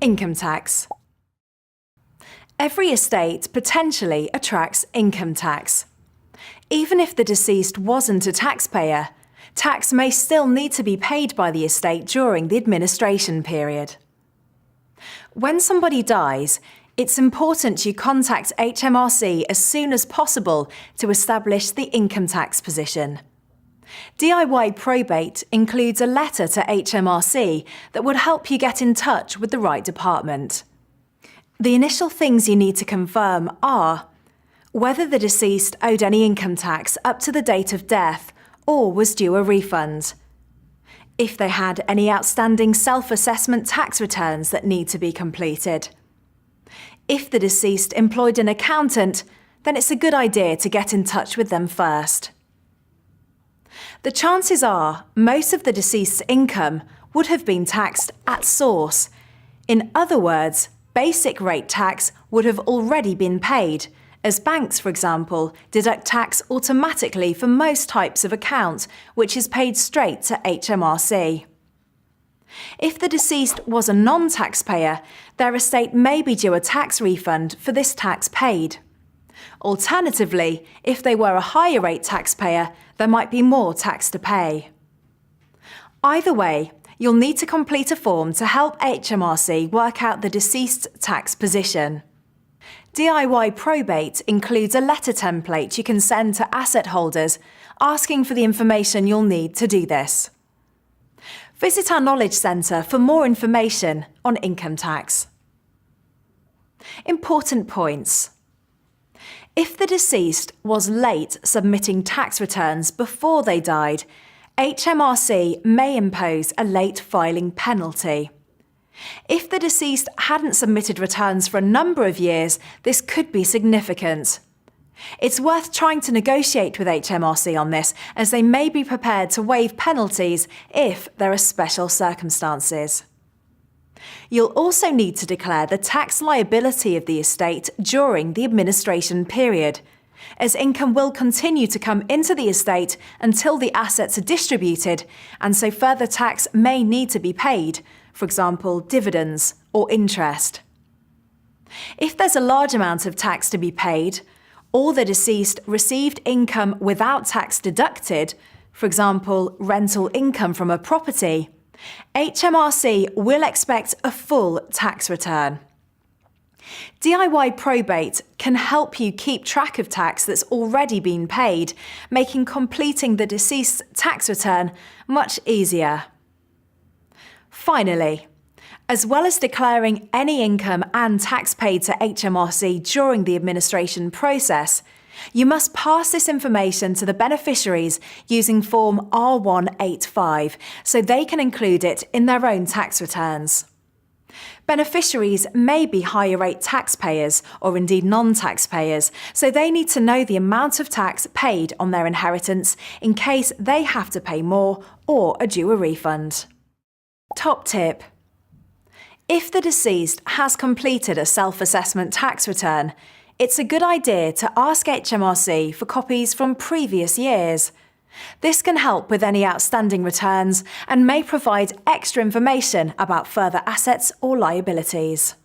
Income tax. Every estate potentially attracts income tax. Even if the deceased wasn't a taxpayer, tax may still need to be paid by the estate during the administration period. When somebody dies, it's important you contact HMRC as soon as possible to establish the income tax position. DIY Probate includes a letter to HMRC that would help you get in touch with the right department. The initial things you need to confirm are whether the deceased owed any income tax up to the date of death or was due a refund, if they had any outstanding self-assessment tax returns that need to be completed. If the deceased employed an accountant, then it's a good idea to get in touch with them first. The chances are most of the deceased's income would have been taxed at source. In other words, basic rate tax would have already been paid, as banks, for example, deduct tax automatically for most types of account, which is paid straight to HMRC. If the deceased was a non-taxpayer, their estate may be due a tax refund for this tax paid. Alternatively, if they were a higher rate taxpayer, there might be more tax to pay. Either way, you'll need to complete a form to help HMRC work out the deceased's tax position. DIY Probate includes a letter template you can send to asset holders asking for the information you'll need to do this. Visit our Knowledge Centre for more information on income tax. Important points. If the deceased was late submitting tax returns before they died, HMRC may impose a late filing penalty. If the deceased hadn't submitted returns for a number of years, this could be significant. It's worth trying to negotiate with HMRC on this, as they may be prepared to waive penalties if there are special circumstances. You'll also need to declare the tax liability of the estate during the administration period, as income will continue to come into the estate until the assets are distributed, and so further tax may need to be paid, for example, dividends or interest. If there's a large amount of tax to be paid, or the deceased received income without tax deducted, for example, rental income from a property, HMRC will expect a full tax return. DIY Probate can help you keep track of tax that's already been paid, making completing the deceased's tax return much easier. Finally, as well as declaring any income and tax paid to HMRC during the administration process, you must pass this information to the beneficiaries using Form R185 so they can include it in their own tax returns. Beneficiaries may be higher rate taxpayers or indeed non-taxpayers, so they need to know the amount of tax paid on their inheritance in case they have to pay more or are due a refund. Top tip. If the deceased has completed a self-assessment tax return, it's a good idea to ask HMRC for copies from previous years. This can help with any outstanding returns and may provide extra information about further assets or liabilities.